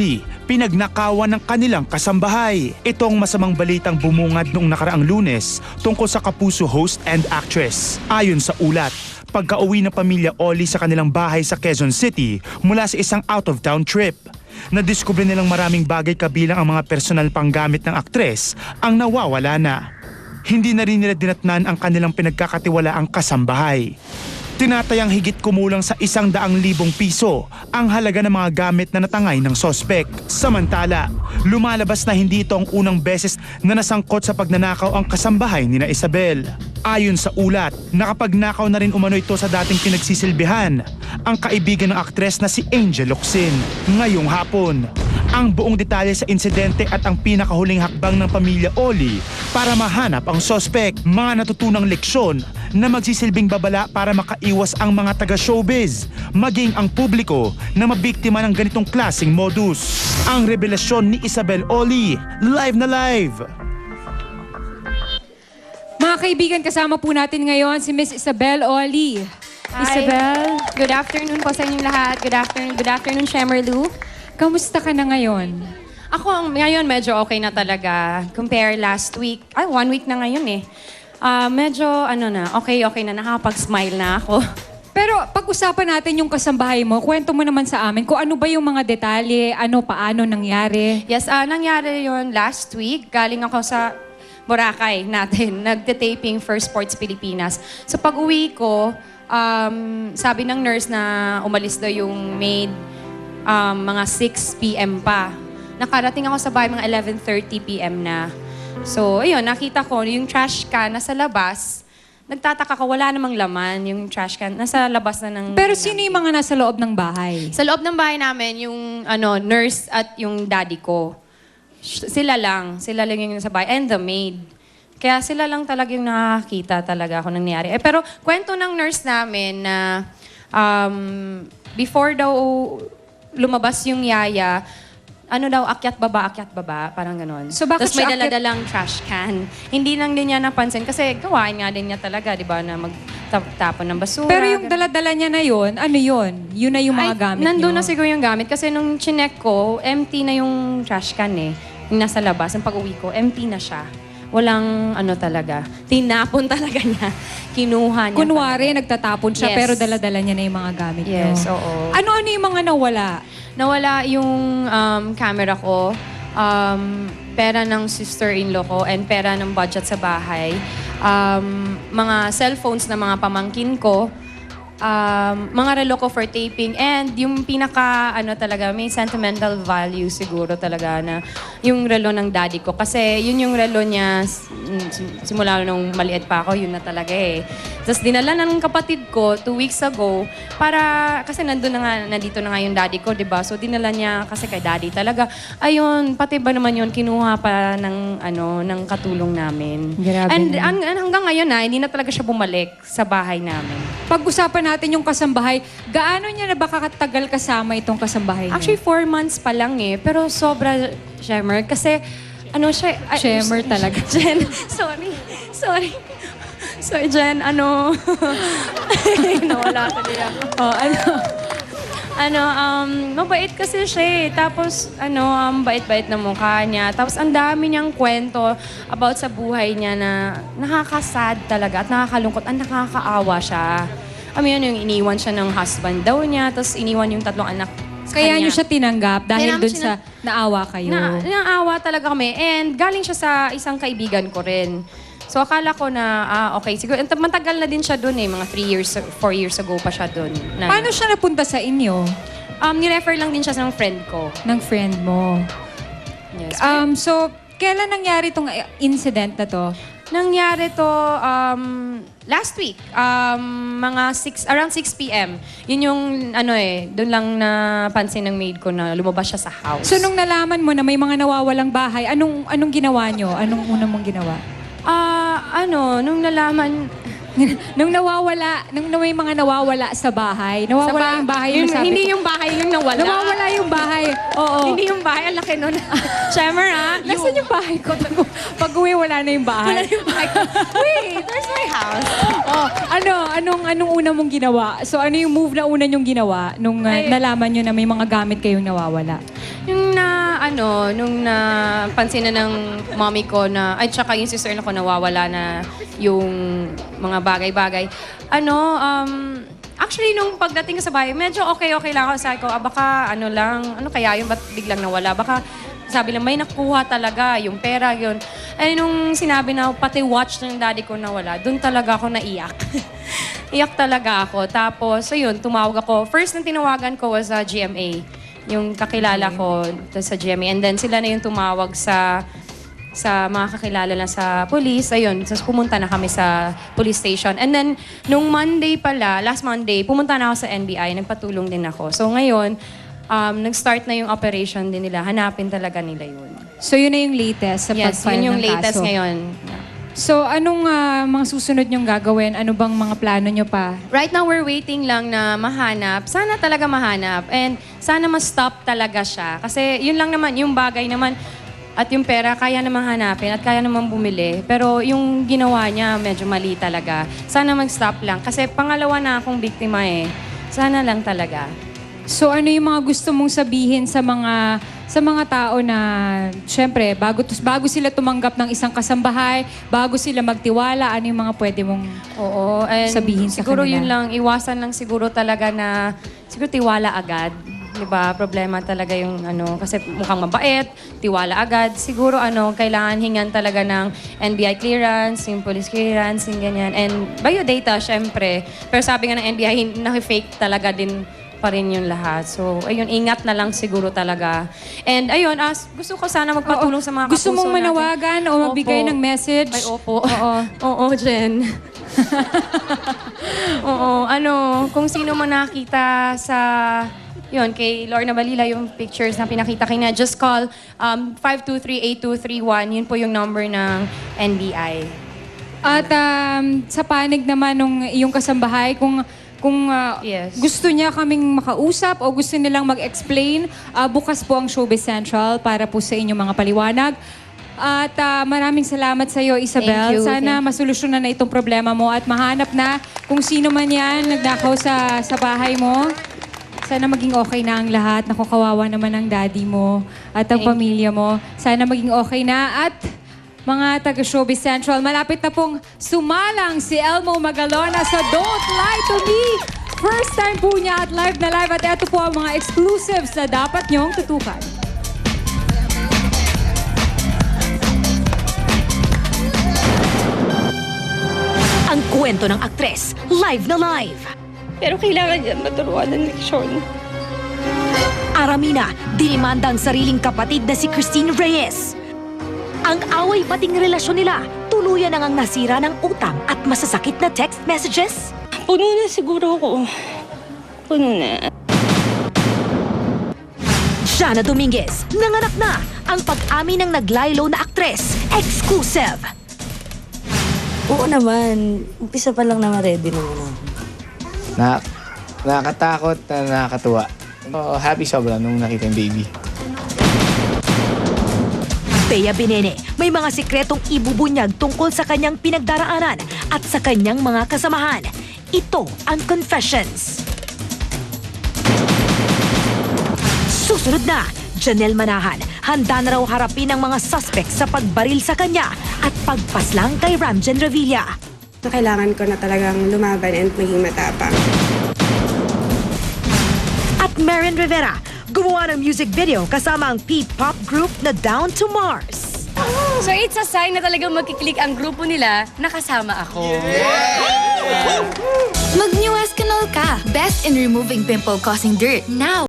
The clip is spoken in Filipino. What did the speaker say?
Oli, pinagnakawan ng kanilang kasambahay. Itong masamang balitang bumungad noong nakaraang Lunes tungkol sa Kapuso host and actress. Ayon sa ulat, pagka-uwi ng pamilya Oli sa kanilang bahay sa Quezon City mula sa isang out-of-town trip, nadiskubre nilang maraming bagay kabilang ang mga personal panggamit ng aktres ang nawawala na. Hindi na rin nila dinatnan ang kanilang pinagkakatiwalaang kasambahay. Tinatayang higit kumulang sa 100,000 piso ang halaga ng mga gamit na natangay ng sospek. Samantala, lumalabas na hindi ito ang unang beses na nasangkot sa pagnanakaw ang kasambahay ni Isabel. Ayon sa ulat, nakapagnakaw na rin umano ito sa dating pinagsisilbihan, ang kaibigan ng aktres na si Angel Locsin. Ngayong hapon, ang buong detalye sa insidente at ang pinakahuling hakbang ng pamilya Oli para mahanap ang sospek, mga natutunang leksyon na magsisilbing babala para makaiwas ang mga taga-showbiz, maging ang publiko na mabiktima ng ganitong klaseng modus. Ang revelasyon ni Isabel Oli, live na live! Mga kaibigan, kasama po natin ngayon si Miss Isabel Oli. Hi. Isabel, Good afternoon po sa inyong lahat. Good afternoon, Shemerlu. kamusta ka na ngayon? Ako ngayon medyo okay na talaga. Compare last week. 1 week na ngayon eh. Medyo okay na. Nakapag-smile na ako. Pero pag-usapan natin yung kasambahay mo, kwento mo naman sa amin kung ano ba yung mga detalye, paano nangyari. Yes, nangyari yon last week. Galing ako sa Boracay natin. Nagte-taping First Sports Pilipinas. So pag-uwi ko, sabi ng nurse na umalis daw yung maid mga 6 p.m. pa. Nakarating ako sa bahay mga 11:30 p.m. na. So, ayun, nakita ko yung trash can nasa labas. Nagtataka ko, wala namang laman yung trash can. Nasa labas na ng... Pero sino yung mga nasa loob ng bahay? Sa loob ng bahay namin, yung nurse at yung daddy ko. Sila lang yung nasa bahay. And the maid. Kaya sila lang talaga yung nakakita talaga ako nangyari. Pero kwento ng nurse namin na before daw lumabas yung yaya, akyat baba, parang ganon. So bakit Tapos may siya akyat- daladalang trash can. Hindi lang din niya napansin kasi gawain nga din niya talaga, di ba, na magtapon ng basura. Pero yung dala-dala niya na yun, ano yun? Yun na yung mga gamit nandun niyo? na siguro yung gamit. Kasi nung chinek ko, empty na yung trash can eh. Yung nasa labas, yung pag-uwi ko, empty na siya. Walang talaga. Tinapon talaga niya. Kinuha niya. Kunwari, nagtatapon siya Yes. pero dala-dala niya na yung mga gamit niyo. Yes, oo. Ano-ano yung mga nawala? Nawala yung camera ko, pera ng sister-in-law ko, and pera ng budget sa bahay. Mga cellphones na mga pamangkin ko, mga relo ko for taping, and yung pinaka, talaga, may sentimental value siguro talaga na yung relo ng daddy ko. Kasi yun yung relo niya, simula nung maliit pa ako, yun na talaga eh. Tapos dinala na ng kapatid ko 2 weeks ago kasi nandito na nga yung daddy ko, di ba? So dinala niya kasi kay daddy talaga. Ayun, pati ba naman yun, kinuha pa ng katulong namin. Grabe And naman. hanggang ngayon hindi na talaga siya bumalik sa bahay namin. Pag-usapan natin yung kasambahay, gaano niya na ba katagal kasama itong kasambahay niyo? Actually, 4 months pa lang eh. Pero sobra, Shemer, kasi siya... Shemer talaga. Jen, sorry. Sorry, Jen, nawala ko din ako. Mabait kasi siya eh. Tapos, bait-bait na mukha niya. Tapos, ang dami niyang kwento about sa buhay niya na nakakasad talaga at nakakalungkot. Ang nakakaawa siya. Yung iniwan siya ng husband daw niya. Tapos, iniwan yung 3 anak sa Kaya kanya. niyo siya tinanggap dahil Kaya dun namin sa naawa kayo. Naawa talaga kami. And galing siya sa isang kaibigan ko rin. So akala ko na, okay, siguro, matagal na din siya doon eh. Mga 4 years ago pa siya doon. Paano siya napunta sa inyo? Nirefer lang din siya sa friend ko. Ng friend mo? Yes. So, kailan nangyari itong incident na to? Nangyari to last week. Around 6 p.m. Yun yung, doon lang napansin ng maid ko na lumabas siya sa house. So, nung nalaman mo na may mga nawawalang bahay, anong ginawa nyo? Anong una mong ginawa? Nung nalaman... nung may mga nawawala sa bahay, nawawala yung bahay yung sabi Hindi ko. yung bahay yung nawala. Nawawala yung bahay. Oo. Hindi yung bahay. Ang laki nun. Shemer, Nasaan yung bahay ko? Pag-uwi, wala na yung bahay. Wala yung bahay ko. Wait, there's my house. Anong una mong ginawa? So, ano yung move na una nyong ginawa nung nalaman nyo na may mga gamit kayong nawawala? Nung napansin na ng mommy ko na, ay tsaka yung sister ko nawawala na yung mga bagay-bagay. Actually, nung pagdating ko sa bahay, medyo okay lang ako. Sabi ko, baka ano kaya yung ba't biglang nawala? Baka sabi lang, may nakuha talaga, yung pera, yun. Eh, nung sinabi na, pati watch ng daddy ko nawala, doon talaga ako naiyak. Iyak talaga ako. Tapos, ayun, tumawag ako. First na tinawagan ko was GMA. Yung kakilala ko sa GMA. And then sila na yung tumawag sa mga kakilala lang sa police. Ayun, so pumunta na kami sa police station. And then, nung Monday pala, last Monday, pumunta na ako sa NBI, nagpatulong din ako. So ngayon, nag-start na yung operation din nila. Hanapin talaga nila yun. So yun na yung latest sa Yes, pag-file yun yung ng latest kaso. ngayon. So anong mga susunod nyong gagawin? Ano bang mga plano nyo pa? Right now, we're waiting lang na mahanap. Sana talaga mahanap. And sana ma-stop talaga siya. Kasi yun lang naman, yung bagay naman, at yung pera, kaya naman hanapin at kaya naman bumili. Pero yung ginawa niya, medyo mali talaga. Sana mag-stop lang. Kasi pangalawa na akong biktima eh. Sana lang talaga. So ano yung mga gusto mong sabihin sa mga tao na syempre bago sila tumanggap ng isang kasambahay, bago sila magtiwala, ano yung mga pwede mong Oo. And sabihin sa siguro kanila? yun lang, iwasan lang siguro talaga na, siguro tiwala agad. Diba? Problema talaga yung kasi mukhang mabait, tiwala agad. Siguro kailangan hingan talaga ng NBI clearance, yung police clearance, yung ganyan. And biodata, syempre. Pero sabi nga ng NBI, naki-fake talaga din pa rin yung lahat. So, ayun, ingat na lang siguro talaga. And ayun, gusto ko sana magpatulong sa mga gusto kapuso mong manawagan natin. o magbigay Opo. ng message? Ay, opo. Oo. Oo, Jen. Oo, kung sino man nakita sa, yun, kay Lorna Balila, yung pictures na pinakita kanya, just call 523-8231. Yun po yung number ng NBI. At sa panig naman nung iyong kasambahay, kung Yes. gusto niya kaming makausap o gusto nilang mag-explain, bukas po ang Showbiz Central para po sa inyong mga paliwanag. At maraming salamat sa iyo, Isabel. Thank you. Sana masolusyonan na itong problema mo at mahanap na kung sino man yan nagnakaw sa bahay mo. Sana maging okay na ang lahat. Naku, kawawa naman ang daddy mo at ang pamilya mo. Sana maging okay na at mga taga-Showbiz Central, malapit na pong sumalang si Elmo Magalona sa Don't Lie to Me. First time po niya at live na live. At ito po ang mga exclusives na dapat niyong tutukan. Ang kwento ng aktres, live na live. Pero kailangan niya maturuan ng leksyon. Aramina, dinimanda ang sariling kapatid na si Christine Reyes. Ang away-bating relasyon nila, tuluyan nang nasira ng utang at masasakit na text messages. Puno na siguro ako. Puno na. Jana Dominguez, nanganak na ang pag-amin ng naglaylo na aktres. Exclusive. Oo naman. Umpisa pa lang naman ready naman ako. Nakakatakot na nakakatuwa. Happy sobra nung nakita yung baby. Bea Binene, may mga sikretong ibubunyag tungkol sa kanyang pinagdaraanan at sa kanyang mga kasamahan. Ito ang Confessions. Susunod na, Janelle Manahan, handa na raw harapin ang mga suspect sa pagbaril sa kanya at pagpaslang kay Ramjen Revilla. Kailangan ko na talagang lumaban and maging matapang. At Marian Rivera, gumawa ng music video kasama ang P-pop group na Down to Mars. So it's a sign na talagang magkiklik ang grupo nila na kasama ako. Mag-New Escanol ka! Best in removing pimple-causing dirt. Now!